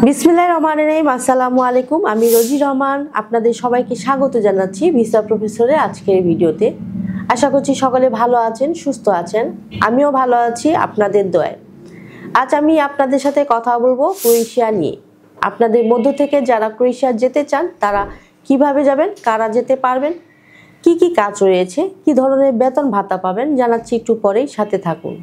বিসমিল্লাহির রহমানির রহিম। আসসালামু আলাইকুম। আমি রোজি রহমান আপনাদের সবাইকে স্বাগত জানাচ্ছি ভিসা প্রফেসরের আজকের ভিডিওতে। আশা করছি সকলে ভালো আছেন, সুস্থ আছেন। আমিও ভালো আছি আপনাদের দয়ায়। আজ আমি আপনাদের সাথে কথা বলবো ক্রোয়েশিয়া নিয়ে। আপনাদের মধ্য থেকে যারা ক্রোয়েশিয়া যেতে চান তারা কিভাবে যাবেন, কারা যেতে পারবেন, কি কি কাজ রয়েছে, কি ধরনের বেতন ভাতা পাবেন জানাচ্ছি একটু পরেই, সাথে থাকুন।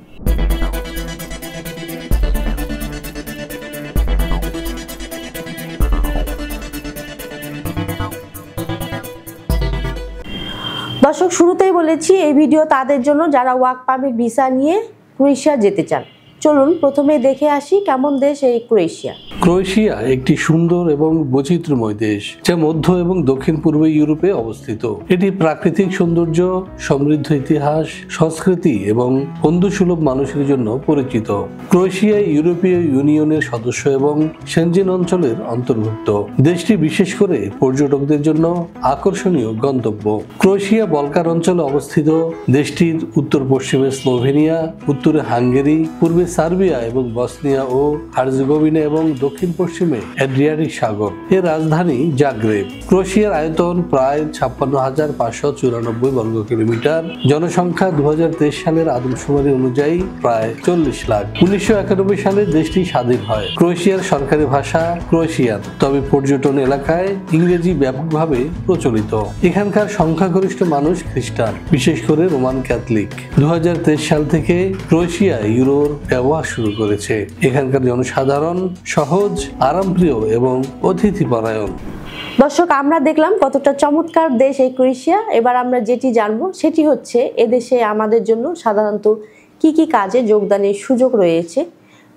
দর্শক, শুরুতেই বলেছি এই ভিডিও তাদের জন্য যারা ওয়ার্ক পারমিট ভিসা নিয়ে ক্রোয়েশিয়া যেতে চান। চলুন প্রথমে দেখে আসি কেমন দেশ এই ক্রোয়েশিয়া। ক্রোয়েশিয়া একটি সুন্দর এবং বৈচিত্র্যময় দেশ যা মধ্য এবং দক্ষিণ পূর্ব ইউরোপে অবস্থিত। এটি প্রাকৃতিক সৌন্দর্য, সমৃদ্ধ ইতিহাস, সংস্কৃতি এবং বন্ধুসুলভ মানুষের জন্য পরিচিত। ক্রোয়েশিয়া ইউরোপীয় ইউনিয়নের সদস্য এবং সেনজেন অঞ্চলের অন্তর্ভুক্ত। দেশটি বিশেষ করে পর্যটকদের জন্য আকর্ষণীয় গন্তব্য। ক্রোয়েশিয়া বলকান অঞ্চলে অবস্থিত। দেশটির উত্তর পশ্চিমে স্লোভেনিয়া, উত্তরে হাঙ্গেরি, পূর্বে সার্বিয়া এবং বসনিয়া ও হার্জেগোভিনা এবং দক্ষিণ পশ্চিমে অ্যাড্রিয়াটিক সাগর। এর রাজধানী জাগ্রেব। ক্রোয়েশিয়ার আয়তন প্রায় 56,594 বর্গ কিলোমিটার। জনসংখ্যা 2023 সালের আদমশুমারি অনুযায়ী প্রায় 40 লাখ। 1991 সালে দেশটি স্বাধীন হয়। ক্রোয়েশিয়ার সরকারি ভাষা ক্রোয়েশিয়ান, তবে পর্যটন এলাকায় ইংরেজি ব্যাপকভাবে প্রচলিত। এখানকার সংখ্যাগরিষ্ঠ মানুষ খ্রিস্টান, বিশেষ করে রোমান ক্যাথলিক। 2023 সাল থেকে ক্রোয়েশিয়া ইউরোর ব্যবহার শুরু করেছে। এখানকার জনসাধারণ সহজ, আরামপ্রিয় এবং অতিথিপরায়ণ। দর্শক, আমরা দেখলাম কতটা চমৎকার দেশ এই ক্রোয়েশিয়া। এবার আমরা যেটি জানবো সেটি হচ্ছে এদেশে আমাদের জন্য সাধারণত কি কি কাজে যোগদানের সুযোগ রয়েছে।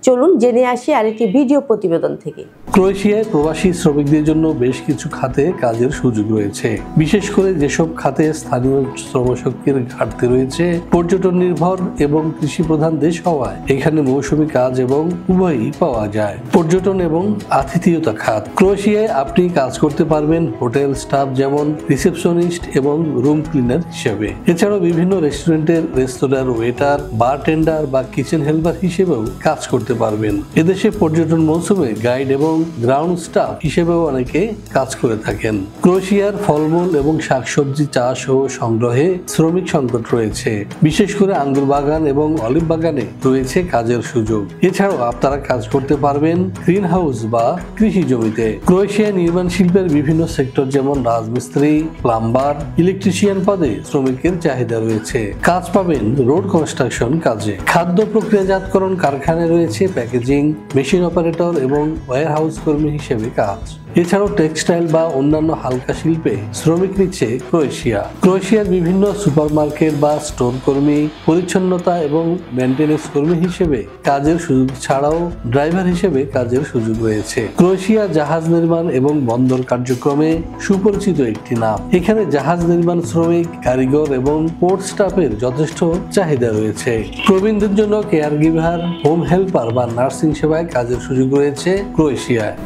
চলুন জেনে আসি আরেকটি ভিডিও প্রতিবেদন থেকে। ক্রোয়েশিয়ায় প্রবাসী শ্রমিকদের জন্য বেশ কিছু খাতে কাজের সুযোগ রয়েছে, বিশেষ করে যেসব খাতে স্থানীয় শ্রমশক্তির ঘাটতি রয়েছে। পর্যটন নির্ভর এবং কৃষি প্রধান দেশ হওয়ায় এখানে মৌসুমী কাজ এবং উভয়ই পাওয়া যায়। পর্যটন এবং আতিথেয়তা খাত। ক্রোয়েশিয়ায় আপনি কাজ করতে পারবেন হোটেল স্টাফ, যেমন রিসেপশনিস্ট এবং রুম ক্লিনার হিসেবে। এছাড়াও বিভিন্ন রেস্টুরেন্টের রেস্তোরাঁর ওয়েটার, বারটেন্ডার বা কিচেন হেল্পার হিসেবেও কাজ করতে পারবেন। এদেশে পর্যটন মৌসুমে গাইড এবং গ্রাউন্ড স্টাফ হিসেবেও অনেকে কাজ করে থাকেন। ক্রোয়েশিয়ার ফলমূল এবং শাকসবজি চাষ ও সংগ্রহে শ্রমিক সংকট রয়েছে, বিশেষ করে আঙ্গুর বাগান এবং অলিভ বাগানে রয়েছে কাজের সুযোগ। এছাড়াও আপনারা কাজ করতে পারবেন গ্রিন হাউস বা কৃষি জমিতে। ক্রোয়েশিয়া নির্মাণ শিল্পের বিভিন্ন সেক্টর, যেমন রাজমিস্ত্রি, প্লাম্বার, ইলেকট্রিশিয়ান পদে শ্রমিকের চাহিদা রয়েছে। কাজ পাবেন রোড কনস্ট্রাকশন কাজে। খাদ্য প্রক্রিয়াজাতকরণ কারখানায় রয়েছে প্যাকেজিং, মেশিন অপারেটর এবং ওয়্যারহাউস কর্মী হিসেবে কাজ। এছাড়াও টেক্সটাইল বা অন্যান্য হালকা শিল্পে শ্রমিক নিচ্ছে ক্রোয়েশিয়া। ক্রোয়েশিয়ার বিভিন্ন সুপারমার্কেট বা স্টোর কর্মী, পরিচ্ছন্নতা এবং মেইনটেনেন্স কর্মী হিসেবে কাজের সুযোগ ছাড়াও ড্রাইভার হিসেবে কাজের সুযোগ রয়েছে। ক্রোয়েশিয়া জাহাজ নির্মাণ এবং বন্দর কার্যক্রমে সুপরিচিত একটি নাম। এখানে জাহাজ নির্মাণ শ্রমিক, কারিগর এবং পোর্ট স্টাফের যথেষ্ট চাহিদা রয়েছে। প্রবীণদের জন্য কেয়ার গিভার, হোম হেল্পার বা নার্সিং সেবায় কাজের সুযোগ রয়েছে ক্রোয়েশিয়ায়।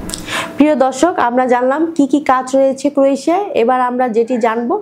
প্রিয় দর্শক, আমরা জানলাম কি কি কাজ রয়েছে ক্রোয়েশিয়ায়। এবার আমরা যেটি জানবো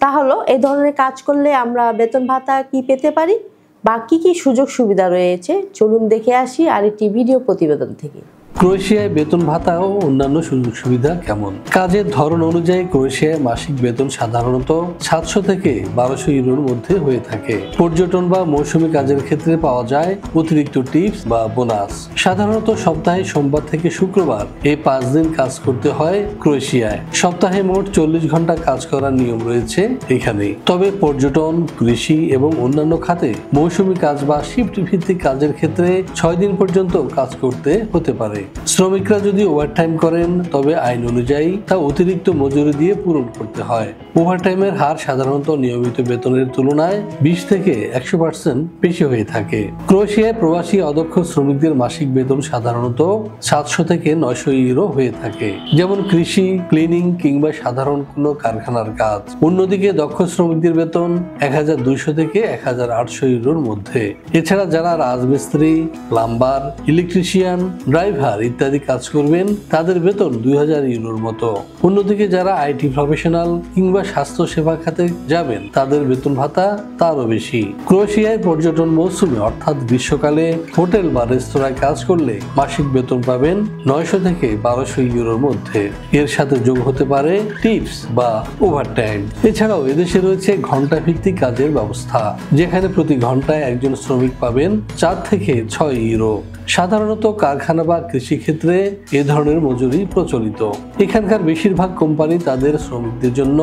তা হলো এই ধরনের কাজ করলে আমরা বেতন ভাতা কি পেতে পারি বা কি কি সুযোগ সুবিধা রয়েছে। চলুন দেখে আসি আরেকটি ভিডিও প্রতিবেদন থেকে। ক্রোয়েশিয়ায় বেতন ভাতা ও অন্যান্য সুযোগ সুবিধা কেমন? কাজের ধরন অনুযায়ী ক্রোয়েশিয়ায় মাসিক বেতন সাধারণত 700 থেকে 1200 ইউরোর মধ্যে হয়ে থাকে। পর্যটন বা মৌসুমী কাজের ক্ষেত্রে পাওয়া যায় অতিরিক্ত টিপস বা বোনাস। সাধারণত সপ্তাহে সোমবার থেকে শুক্রবার এই 5 দিন কাজ করতে হয় ক্রোয়েশিয়ায়। সপ্তাহে মোট 40 ঘন্টা কাজ করার নিয়ম রয়েছে এখানে। তবে পর্যটন, কৃষি এবং অন্যান্য খাতে মৌসুমী কাজ বা শিফট ভিত্তিক কাজের ক্ষেত্রে 6 দিন পর্যন্ত কাজ করতে হতে পারে। শ্রমিকরা যদি ওভারটাইম করেন তবে আইন অনুযায়ী তা অতিরিক্ত মজুরি দিয়ে পূরণ করতে হয়। ওভারটাইমের হার সাধারণত নিয়মিত বেতনের তুলনায় 20 থেকে 100% বেশি হয়ে থাকে। ক্রোয়েশিয়ায় প্রবাসী অদক্ষ শ্রমিকদের মাসিক বেতন সাধারণত 700 থেকে 900 ইউরো হয়ে থাকে, যেমন কৃষি, ক্লিনিং কিংবা সাধারণ কোনো কারখানার কাজ। অন্যদিকে দক্ষ শ্রমিকদের বেতন 1200 থেকে 1800 ইউরোর মধ্যে। এছাড়া যারা রাজমিস্ত্রি, প্লাম্বার, ইলেকট্রিশিয়ান, ড্রাইভার ড্রাইভার ইত্যাদি কাজ করবেন তাদের বেতন 2000 ইউরোর মতো। অন্যদিকে যারা আইটি প্রফেশনাল কিংবা স্বাস্থ্য সেবা খাতে যাবেন তাদের বেতন ভাতা তারও বেশি। ক্রোয়েশিয়ায় পর্যটন মৌসুমে অর্থাৎ গ্রীষ্মকালে হোটেল বা রেস্তোরাঁয় কাজ করলে মাসিক বেতন পাবেন 900 থেকে 1200 ইউরোর মধ্যে। এর সাথে যোগ হতে পারে টিপস বা ওভারটাইম। এছাড়াও এদেশে রয়েছে ঘন্টা ভিত্তিক কাজের ব্যবস্থা, যেখানে প্রতি ঘন্টায় একজন শ্রমিক পাবেন 4 থেকে 6 ইউরো। সাধারণত কারখানা বা কৃষিক্ষেত্রে এ ধরনের মজুরি প্রচলিত। এখানকার বেশিরভাগ কোম্পানি তাদের শ্রমিকদের জন্য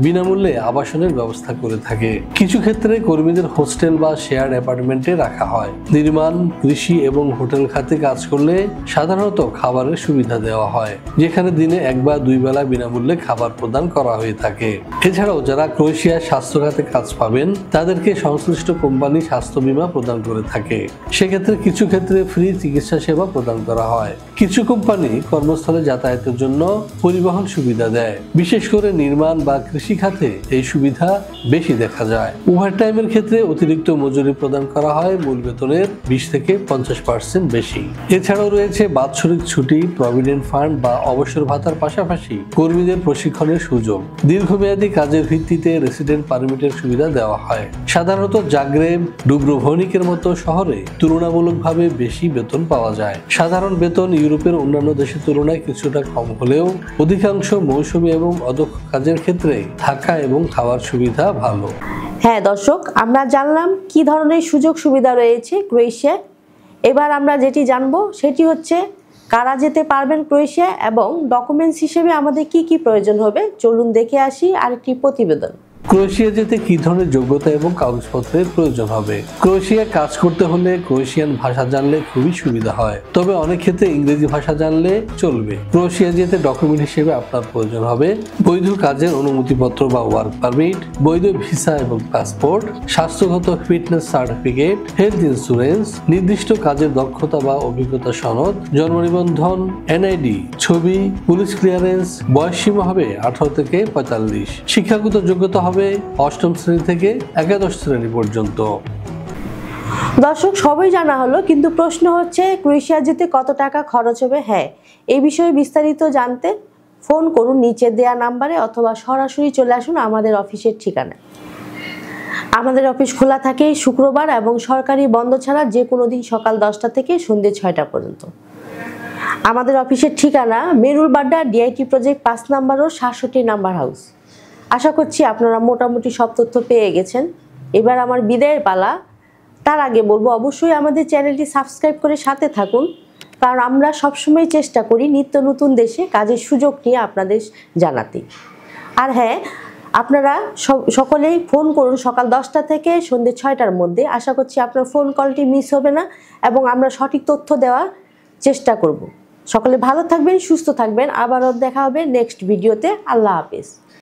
বিনামূল্যে আবাসনের ব্যবস্থা করে থাকে। কিছু ক্ষেত্রে কর্মীদের হোস্টেল বা শেয়ার্ড অ্যাপার্টমেন্টে রাখা হয়। নির্মাণ, কৃষি এবং হোটেল খাতে কাজ করলে সাধারণত খাবারের সুবিধা দেওয়া হয়, যেখানে দিনে 1 বা 2 বেলা বিনামূল্যে খাবার প্রদান করা হয়ে থাকে। এছাড়াও যারা ক্রোয়েশিয়ার স্বাস্থ্য খাতে কাজ পাবেন তাদেরকে সংশ্লিষ্ট কোম্পানি স্বাস্থ্য বীমা প্রদান করে থাকে। সেক্ষেত্রে কিছু ক্ষেত্রে ফ্রি চিকিৎসা সেবা প্রদান করা হয়। কিছু কোম্পানি কর্মস্থলে যাতায়াতের জন্য পরিবহন সুবিধা দেয়। বিশেষ করে নির্মাণ বা কৃষি খাতে এই সুবিধা বেশি দেখা যায়। ওভারটাইমের ক্ষেত্রে অতিরিক্ত মজুরি প্রদান করা হয় মূল বেতনের 20 থেকে 50% বেশি। এছাড়াও রয়েছে বাৎসরিক ছুটি, প্রভিডেন্ট ফান্ড বা অবসর ভাতার পাশাপাশি কর্মীদের প্রশিক্ষণের সুযোগ। দীর্ঘমেয়াদী কাজের ভিত্তিতে রেসিডেন্ট পারমিটের সুবিধা দেওয়া হয়। সাধারণত জাগ্রেব, ডুব্রোভনিকের মতো শহরে তুলনামূলকভাবে বেশি বেতন পাওয়া যায়। সাধারণ বেতন ইউরোপের অন্যান্য দেশের তুলনায় কিছুটা কম হলেও অধিকাংশ মৌসুমী এবং অদক্ষ কাজের ক্ষেত্রে থাকা এবং খাওয়ার সুবিধা ভালো। হ্যাঁ দর্শক, আমরা জানলাম কি ধরনের সুযোগ সুবিধা রয়েছে ক্রোয়েশিয়ায়। এবার আমরা যেটি জানবো সেটি হচ্ছে কারা যেতে পারবেন ক্রোয়েশিয়া এবং ডকুমেন্টস হিসেবে আমাদের কি কি প্রয়োজন হবে। চলুন দেখে আসি আরেকটি প্রতিবেদন। ক্রোয়েশিয়া যেতে কি ধরনের যোগ্যতা এবং কাগজপত্রের প্রয়োজন হবে। ক্রোয়েশিয়া কাজ করতে হলে ক্রোয়েশিয়ান ভাষা জানলে খুবই সুবিধা হয়, তবে অনেক ক্ষেত্রে ইংরেজি ভাষা জানলে চলবে। ক্রোয়েশিয়া যেতে ডকুমেন্ট হিসেবে আপনার প্রয়োজন হবে বৈধ কাজের অনুমতিপত্র বা ওয়ার্ক পারমিট, বৈধ ভিসা এবং পাসপোর্ট, স্বাস্থ্যগত ফিটনেস সার্টিফিকেট, হেলথ ইন্স্যুরেন্স, নির্দিষ্ট কাজের দক্ষতা বা অভিজ্ঞতা সনদ, জন্ম নিবন্ধন, এনআইডি, ছবি, পুলিশ ক্লিয়ারেন্স। বয়সসীমা হবে 18 থেকে 45। শিক্ষাগত যোগ্যতা হবে 8ম শ্রেণী থেকে একাদশ শ্রেণী পর্যন্ত। দর্শক, সবই জানা হলো, কিন্তু প্রশ্ন হচ্ছে ক্রোয়েশিয়া যেতে কত টাকা খরচ হবে। হ্যাঁ, এই বিষয়ে বিস্তারিত জানতে ফোন করুন নিচে দেয়া নাম্বারে অথবা সরাসরি চলে আসুন আমাদের অফিসের ঠিকানায়। আমাদের অফিস খোলা থাকে শুক্রবার এবং সরকারি বন্ধ ছাড়া যে কোনো দিন সকাল 10টা থেকে সন্ধ্যে 6টা পর্যন্ত। আমাদের অফিসের ঠিকানা মেরুলবাড্ডা ডিআইটি প্রজেক্ট 5 নম্বর ও 67 নাম্বার হাউস। আশা করছি আপনারা মোটামুটি সব তথ্য পেয়ে গেছেন। এবার আমার বিদায়ের পালা। তার আগে বলবো অবশ্যই আমাদের চ্যানেলটি সাবস্ক্রাইব করে সাথে থাকুন, কারণ আমরা সবসময় চেষ্টা করি নিত্য নতুন দেশে কাজের সুযোগ নিয়ে আপনাদের জানাতে। আর হ্যাঁ, আপনারা সকলেই ফোন করুন সকাল 10টা থেকে সন্ধ্যে 6টার মধ্যে। আশা করছি আপনার ফোন কলটি মিস হবে না এবং আমরা সঠিক তথ্য দেওয়ার চেষ্টা করব। সকলে ভালো থাকবেন, সুস্থ থাকবেন। আবারও দেখা হবে নেক্সট ভিডিওতে। আল্লাহ হাফেজ।